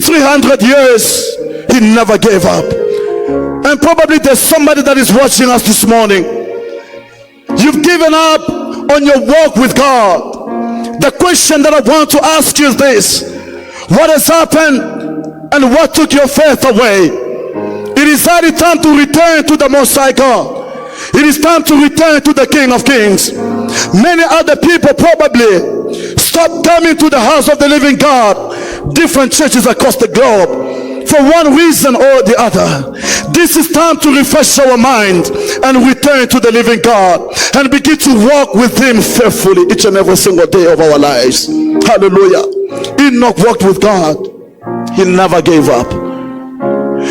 300 years. He never gave up. And probably there's somebody that is watching us this morning. You've given up on your walk with God. The question that I want to ask you is this: what has happened and what took your faith away? It is hardly time to return to the Most High God. It is time to return to the King of Kings. Many other people probably stopped coming to the house of the living God. Different churches across the globe, for one reason or the other. This is time to refresh our mind and return to the living God and begin to walk with him faithfully each and every single day of our lives. Hallelujah. Enoch walked with God. He never gave up.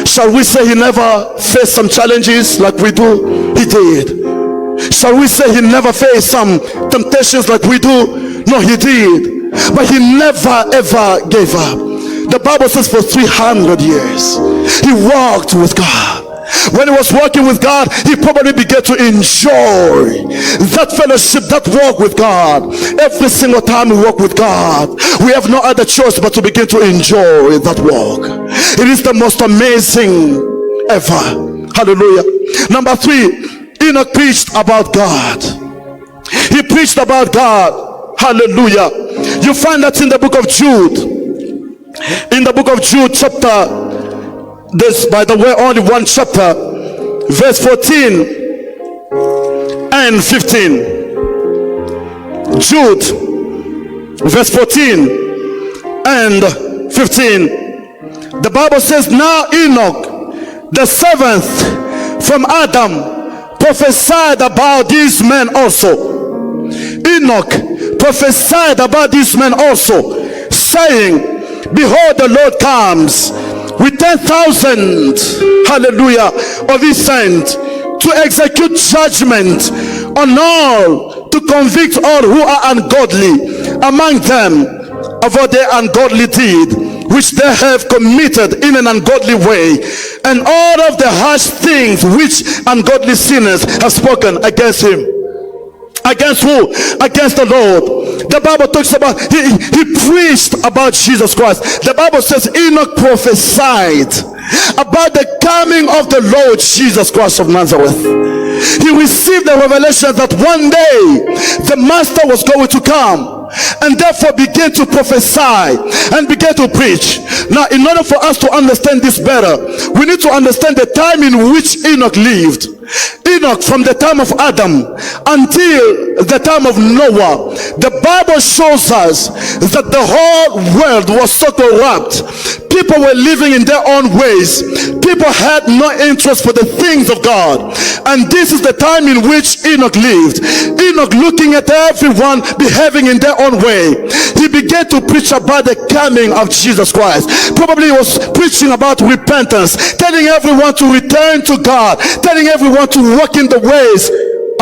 Shall we say he never faced some challenges like we do? He did. Shall we say he never faced some temptations like we do? No, he did. But he never ever gave up. The Bible says for 300 years he walked with God. When he was walking with God, he probably began to enjoy that fellowship, that walk with God. Every single time we walk with God, we have no other choice but to begin to enjoy that walk. It is the most amazing ever. Hallelujah. Number 3, Enoch preached about God. He preached about God. Hallelujah. You find that in the book of Jude. In the book of Jude chapter, this, by the way, only one chapter, verse 14 and 15. Jude, verse 14 and 15. The Bible says, now Enoch, the seventh from Adam, prophesied about these men also. Enoch prophesied about this man also, saying, behold, the Lord comes with 10,000, hallelujah, of his saints, to execute judgment on all, to convict all who are ungodly among them of what their ungodly deed, which they have committed in an ungodly way, and all of the harsh things which ungodly sinners have spoken against him. Against who? Against the Lord. The Bible talks about, he preached about Jesus Christ. The Bible says Enoch prophesied about the coming of the Lord Jesus Christ of Nazareth. He received the revelation that one day the Master was going to come, and therefore began to prophesy and began to preach. Now, in order for us to understand this better, we need to understand the time in which Enoch lived. Enoch, from the time of Adam until the time of Noah, the Bible shows us that the whole world was so corrupt. People were living in their own ways. People had no interest for the things of God. And this is the time in which Enoch lived. Enoch, looking at everyone behaving in their own way, he began to preach about the coming of Jesus Christ. Probably he was preaching about repentance, telling everyone to return to God, telling everyone to walk in the ways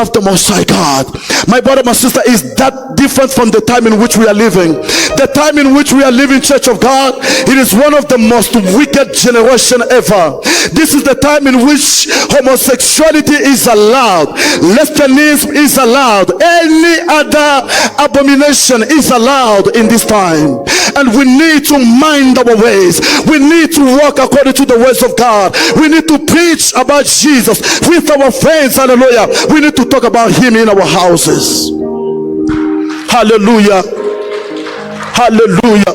of the Most High God. My brother, my sister, is that different from the time in which we are living? The time in which we are living, Church of God, it is one of the most wicked generation ever. This is the time in which homosexuality is allowed, lesbianism is allowed, any other abomination is allowed in this time. And we need to mind our ways. We need to walk according to the words of God. We need to preach about Jesus with our friends. Hallelujah. We need to talk about him in our houses. Hallelujah. Hallelujah.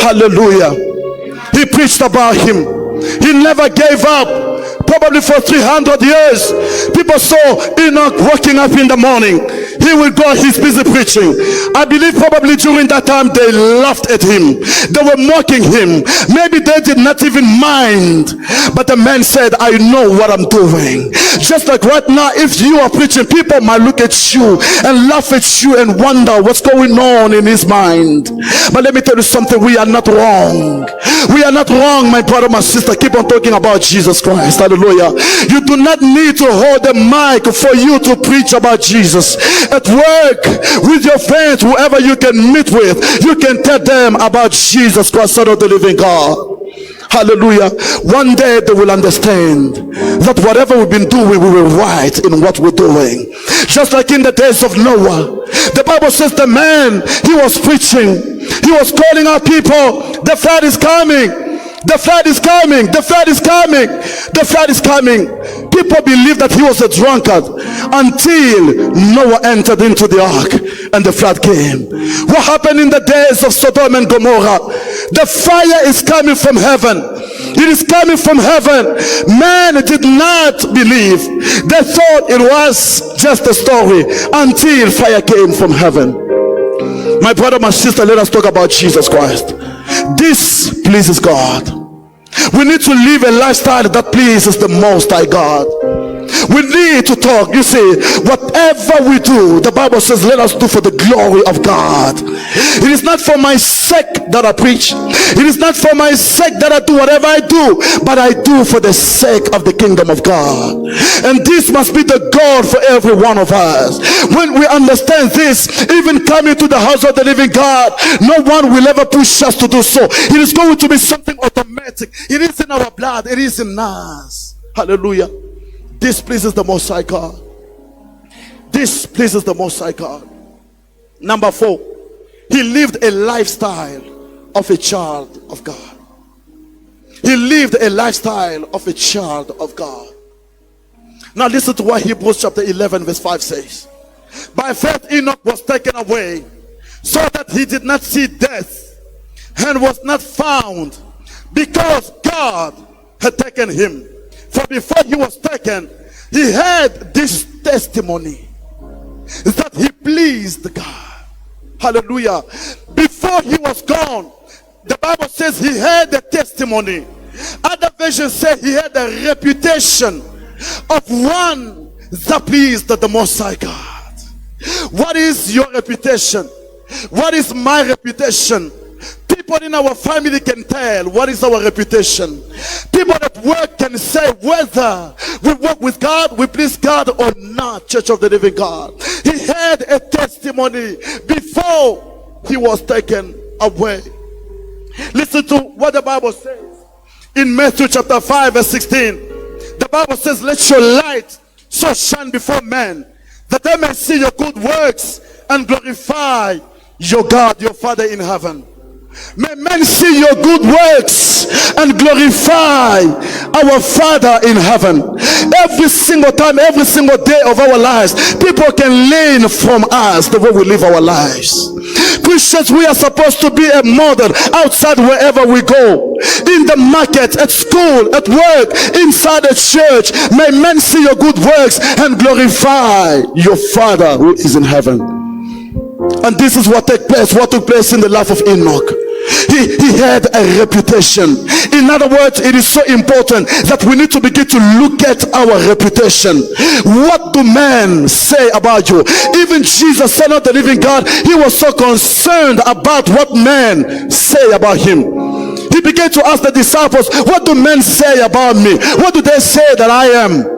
Hallelujah. He preached about him. He never gave up. Probably for 300 years, people saw Enoch waking up in the morning. He will go, he's busy preaching. I believe probably during that time they laughed at him. They were mocking him. Maybe they did not even mind. But the man said, I know what I'm doing. Just like right now, if you are preaching, people might look at you and laugh at you and wonder what's going on in his mind. But let me tell you something, we are not wrong. We are not wrong, my brother, my sister. Keep on talking about Jesus Christ. Hallelujah. You do not need to hold the mic for you to preach about Jesus. At work, with your friends, whoever you can meet with, you can tell them about Jesus Christ, Son of the living God. Hallelujah. One day they will understand that whatever we've been doing, we will right in what we're doing. Just like in the days of Noah, the Bible says the man, he was preaching, he was calling out people, the flood is coming. The flood is coming. The flood is coming. The flood is coming. People believed that he was a drunkard until Noah entered into the ark and the flood came. What happened in the days of Sodom and Gomorrah? The fire is coming from heaven. It is coming from heaven. Man did not believe. They thought it was just a story until fire came from heaven. My brother, my sister, let us talk about Jesus Christ. This pleases God. We need to live a lifestyle that pleases the Most High God. We need to talk. You see, whatever we do, the Bible says, let us do for the glory of God. It is not for my sake that I preach. It is not for my sake that I do whatever I do, but I do for the sake of the kingdom of God. And this must be the goal for every one of us. When we understand this, even coming to the house of the living God, no one will ever push us to do so. It is going to be something automatic. It is in our blood. It is in us. Hallelujah. This pleases the Most High God. This pleases the Most High God. Number 4, he lived a lifestyle of a child of God. He lived a lifestyle of a child of God. Now listen to what Hebrews chapter 11 verse 5 says. By faith Enoch was taken away, so that he did not see death, and was not found, because God had taken him. For before he was taken, he had this testimony that he pleased God. Hallelujah. Before he was gone, the Bible says he had the testimony. Other versions say he had a reputation of one that pleased the Most High God. What is your reputation? What is my reputation? People in our family can tell what is our reputation. People at work can say whether we work with God, we please God or not. Church of the living God. He had a testimony before he was taken away. Listen to what the Bible says in Matthew chapter 5 verse 16. The Bible says, let your light so shine before men, that they may see your good works and glorify your God, your Father in heaven. May men see your good works and glorify our Father in heaven. Every single time, every single day of our lives, people can learn from us the way we live our lives. Christians, we are supposed to be a model outside wherever we go. In the market, at school, at work, inside the church. May men see your good works and glorify your Father who is in heaven. And this is what took place in the life of Enoch. He had a reputation. In other words, it is so important that we need to begin to look at our reputation. What do men say about you? Even Jesus, Son of the living God, he was so concerned about what men say about him. He began to ask the disciples, what do men say about me? What do they say that I am?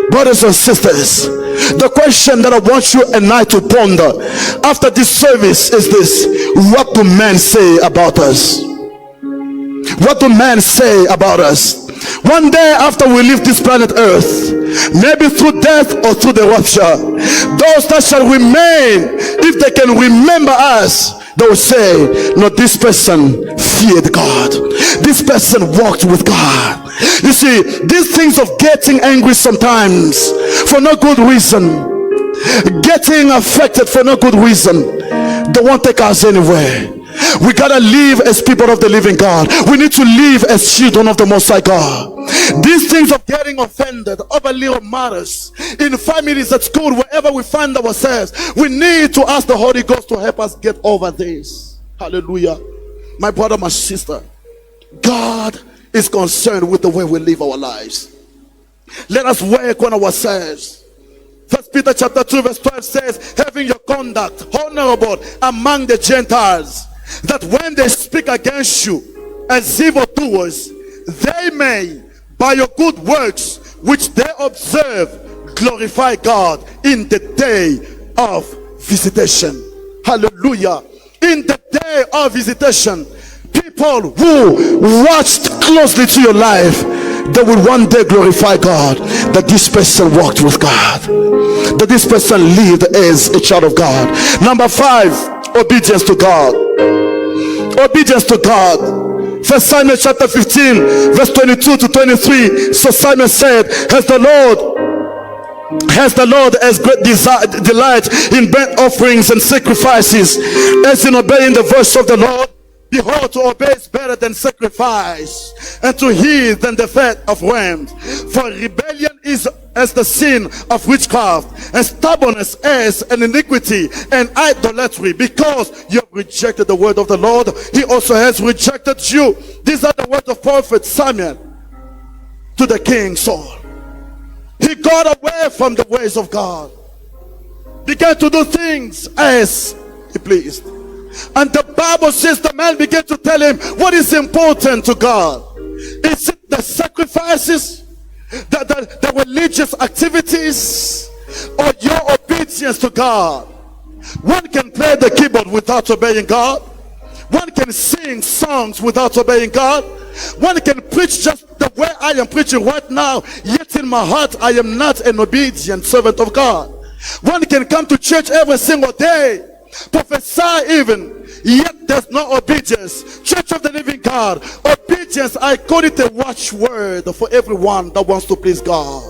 Brothers and sisters, the question that I want you and I to ponder after this service is this: what do men say about us? What do men say about us? One day after we leave this planet Earth, maybe through death or through the rapture, those that shall remain, if they can remember us, they will say, no, this person feared God. This person walked with God. You see, these things of getting angry sometimes for no good reason, getting affected for no good reason, they won't take us anywhere. We gotta live as people of the living God. We need to live as children of the Most High God. These things of getting offended over little matters in families, at school, wherever we find ourselves, we need to ask the Holy Ghost to help us get over this. Hallelujah. My brother, my sister, God is concerned with the way we live our lives. Let us work on ourselves. 1 Peter chapter 2 verse 12 says, having your conduct honorable among the Gentiles, that when they speak against you as evildoers, they may, by your good works which they observe, glorify God in the day of visitation. Hallelujah. In the day of visitation, people who watched closely to your life, they will one day glorify God, that this person walked with God, that this person lived as a child of God. Number 5, obedience to God. Obedience to God. First Samuel chapter 15 verse 22 to 23. So Simon said, has the Lord as great delight in burnt offerings and sacrifices as in obeying the voice of the Lord? Behold, to obey is better than sacrifice, and to heed than the fat of rams. For rebellion is as the sin of witchcraft, and stubbornness as an iniquity and idolatry. Because you have rejected the word of the Lord, he also has rejected you. These are the words of prophet Samuel to the king Saul. He got away from the ways of God, began to do things as he pleased. And the Bible says the man began to tell him what is important to God. Is it the sacrifices, the religious activities, or your obedience to God? One can play the keyboard without obeying God. One can sing songs without obeying God. One can preach just the way I am preaching right now, yet in my heart I am not an obedient servant of God. One can come to church every single day, prophesy even, yet there's no obedience. Church of the living God, obedience, I call it a watchword for everyone that wants to please God.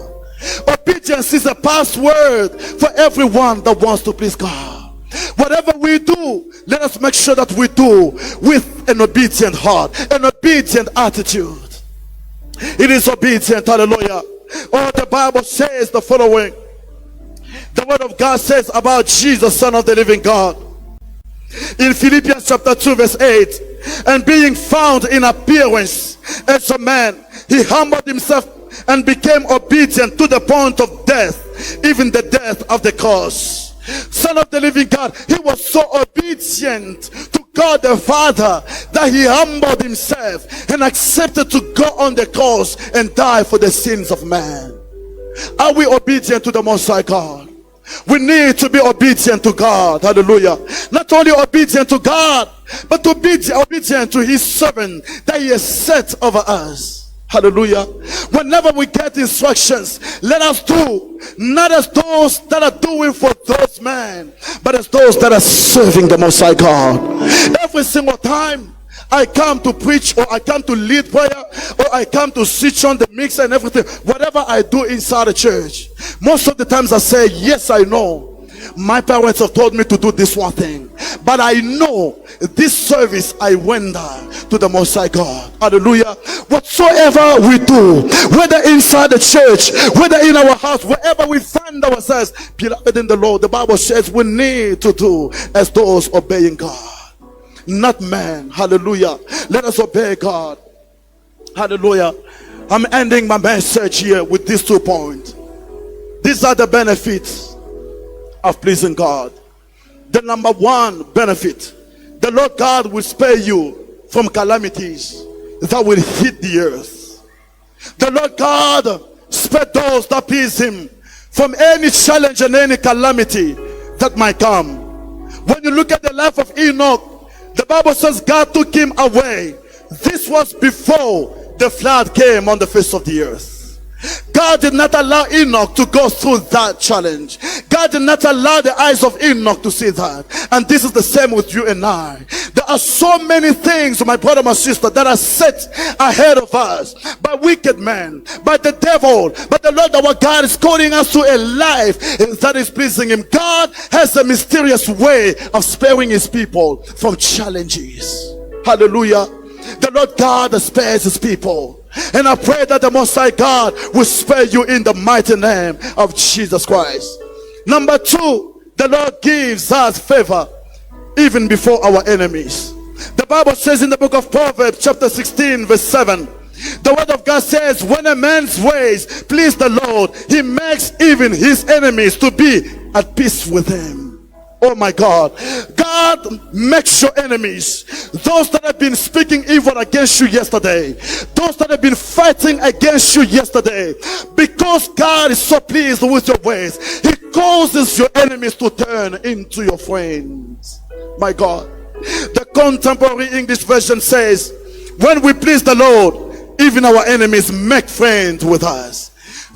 Obedience is a password for everyone that wants to please God. Whatever we do, let us make sure that we do with an obedient heart, an obedient attitude. It is obedient, hallelujah. Oh, the Bible says the following. The word of God says about Jesus, Son of the living God, in Philippians chapter 2 verse 8, and being found in appearance as a man, he humbled himself and became obedient to the point of death, even the death of the cross. Son of the living God, he was so obedient to God the Father that he humbled himself and accepted to go on the cross and die for the sins of man. Are we obedient to the Most High God? We need to be obedient to God. Hallelujah. Not only obedient to God, but to be obedient to his servant that he has set over us. Hallelujah. Whenever we get instructions, let us do, not as those that are doing for those men, but as those that are serving the Most High God. Every single time I come to preach, or I come to lead prayer, or I come to switch on the mix and everything, whatever I do inside the church, most of the times I say, yes, I know my parents have told me to do this one thing, but I know this service I render to the Most High God. Hallelujah. Whatsoever we do, whether inside the church, whether in our house, wherever we find ourselves, beloved in the Lord, the Bible says we need to do as those obeying God, not man. Hallelujah. Let us obey God. Hallelujah. I'm ending my message here with these 2 points. These are the benefits of pleasing God. The number 1 benefit, the Lord God will spare you from calamities that will hit the earth. The Lord God spare those that please him from any challenge and any calamity that might come. When you look at the life of Enoch, the Bible says God took him away. This was before the flood came on the face of the earth. God did not allow Enoch to go through that challenge. God did not allow the eyes of Enoch to see that. And this is the same with you and I. There are so many things, my brother, my sister, that are set ahead of us by wicked men, by the devil. But the Lord our God is calling us to a life that is pleasing him. God has a mysterious way of sparing his people from challenges. Hallelujah. The Lord God spares his people. And I pray that the Most High God will spare you in the mighty name of Jesus Christ. Number 2, the Lord gives us favor even before our enemies. The Bible says in the book of Proverbs chapter 16 verse 7, the word of God says, when a man's ways please the Lord, he makes even his enemies to be at peace with him. Oh my God. God makes your enemies, those that have been speaking evil against you yesterday, those that have been fighting against you yesterday, because God is so pleased with your ways, he causes your enemies to turn into your friends. My God. The contemporary English version says, when we please the Lord, even our enemies make friends with us.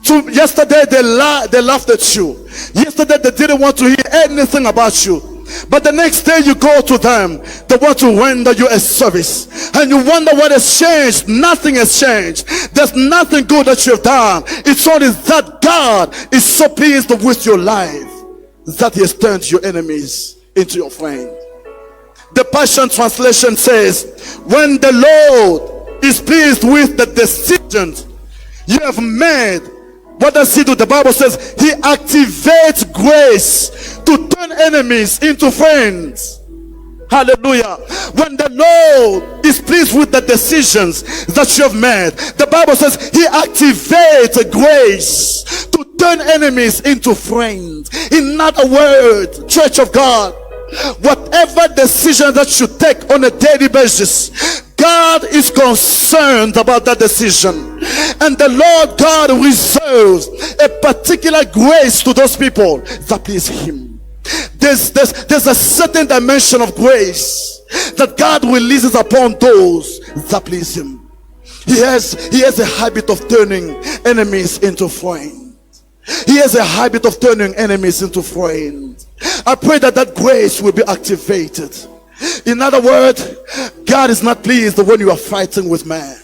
Yesterday they laughed at you. Yesterday they didn't want to hear anything about you. But the next day you go to them, they want to render you a service. And you wonder what has changed. Nothing has changed. There's nothing good that you have done. It's only that God is so pleased with your life that he has turned your enemies into your friends. The Passion Translation says, when the Lord is pleased with the decisions you have made, what does he do? The Bible says he activates grace to turn enemies into friends. Hallelujah. When the Lord is pleased with the decisions that you have made, the Bible says he activates grace to turn enemies into friends. In other words, Church of God, whatever decision that you take on a daily basis, God is concerned about that decision. And the Lord God reserves a particular grace to those people that please him. There's a certain dimension of grace that God releases upon those that please him. He has a habit of turning enemies into friends. He has a habit of turning enemies into friends. I pray that that grace will be activated. In other words, God is not pleased when you are fighting with man.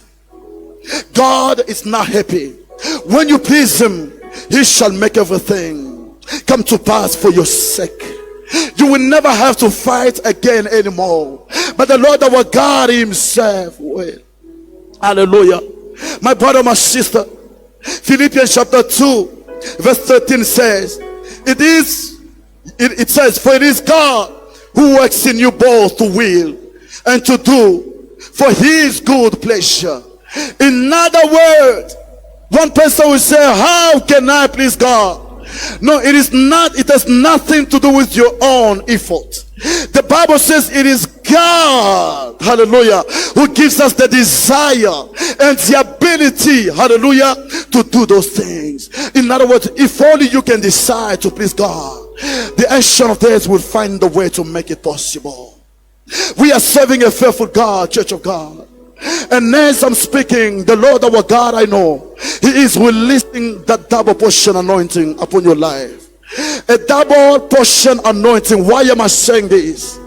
God is not happy. When you please him, he shall make everything come to pass for your sake. You will never have to fight again anymore. But the Lord our God himself will. Hallelujah. My brother, my sister, Philippians chapter 2 verse 13 says, it says, for it is God who works in you both to will and to do for his good pleasure. In other words, one person will say, how can I please God? No, it is not. It has nothing to do with your own effort. The Bible says it is God, hallelujah, who gives us the desire and the ability, hallelujah, to do those things. In other words, if only you can decide to please God, the Ancient of Days will find the way to make it possible. We are serving a faithful God, Church of God. And as I'm speaking, the Lord our God, I know He is releasing that double portion anointing upon your life. A double portion anointing. Why am I saying this?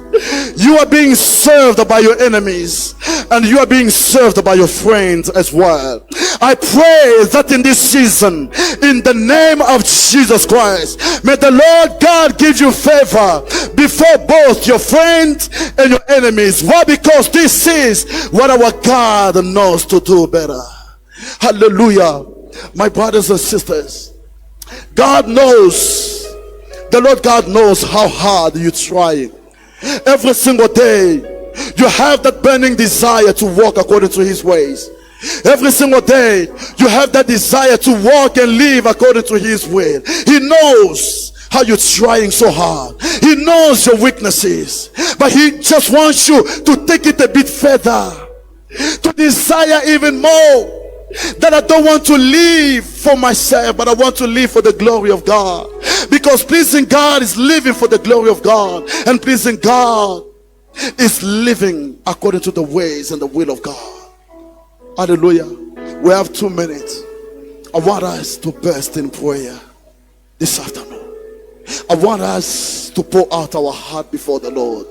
You are being served by your enemies, and you are being served by your friends as well. I pray that in this season, in the name of Jesus Christ, may the Lord God give you favor before both your friends and your enemies. Why? Because this is what our God knows to do better. Hallelujah. My brothers and sisters, God knows, the Lord God knows how hard you're trying. Every single day you have that burning desire to walk according to His ways. Every single day you have that desire to walk and live according to His will. He knows how you're trying so hard. He knows your weaknesses, but He just wants you to take it a bit further, to desire even more. That I don't want to live for myself, but I want to live for the glory of God. Because pleasing God is living for the glory of God, and pleasing God is living according to the ways and the will of God. Hallelujah. We have 2 minutes. I want us to burst in prayer this afternoon. I want us to pour out our heart before the Lord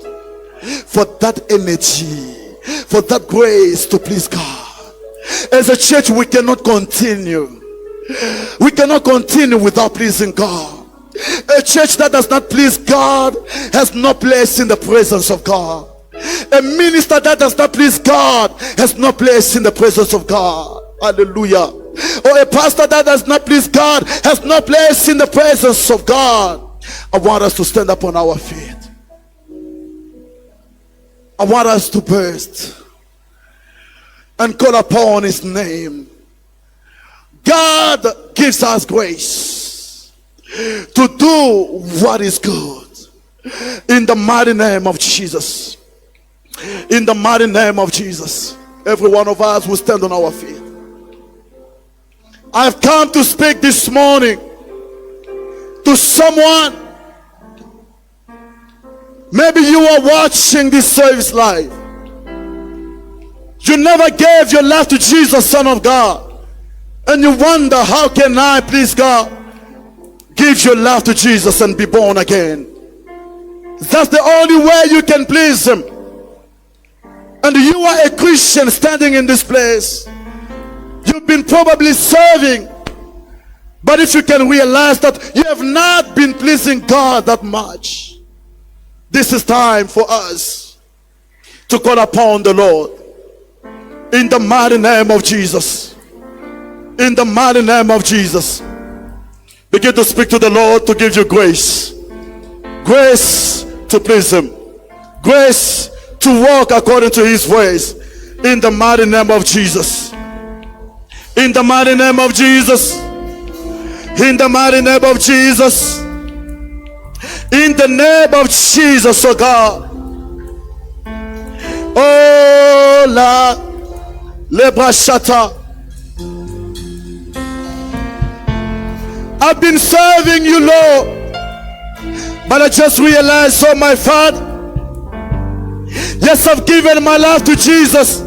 for that energy, for that grace to please God. As a church, we cannot continue. We cannot continue without pleasing God. A church that does not please God has no place in the presence of God. A minister that does not please God has no place in the presence of God. Hallelujah. Or a pastor that does not please God has no place in the presence of God. I want us to stand up on our feet. I want us to burst and call upon His name. God gives us grace to do what is good. In the mighty name of Jesus. In the mighty name of Jesus. Every one of us will stand on our feet. I've come to speak this morning to someone. Maybe you are watching this service live. You never gave your life to Jesus, Son of God, and you wonder, how can I please God? Give your life to Jesus and be born again. That's the only way you can please Him. And you are a Christian standing in this place. You've been probably serving, but if you can realize that you have not been pleasing God that much, this is time for us to call upon the Lord. In the mighty name of Jesus. In the mighty name of Jesus. Begin to speak to the Lord to give you grace. Grace to please Him. Grace to walk according to His ways. In the mighty name of Jesus. In the mighty name of Jesus. In the mighty name of Jesus. In the name of Jesus, oh God. Oh Lord. Lebrashata. I've been serving you, Lord, but I just realized, oh my Father, yes, I've given my life to Jesus,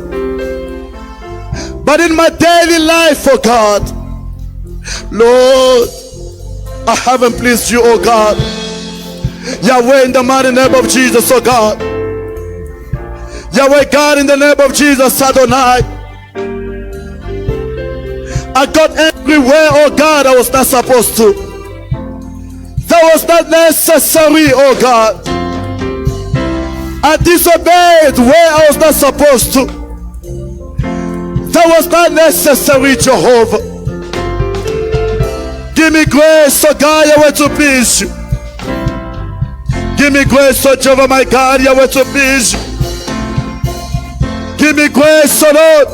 but in my daily life, oh God, Lord, I haven't pleased you, oh God. Yahweh, in the mighty name of Jesus, oh God. Yahweh God, in the name of Jesus, Adonai. I got angry where, oh God, I was not supposed to. That was not necessary, oh God. I disobeyed where I was not supposed to. That was not necessary, Jehovah. Give me grace, oh God, Yahweh, to please you. Give me grace, oh Jehovah, my God, Yahweh, to please you. Give me grace, oh Lord.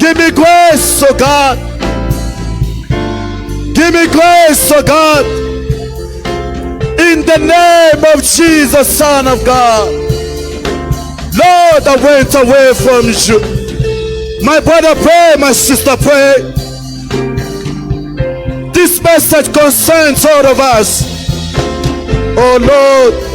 Give me grace, oh God. Give me grace, oh God. In the name of Jesus, Son of God. Lord, I went away from you. My brother, pray. My sister, pray. This message concerns all of us. Oh Lord,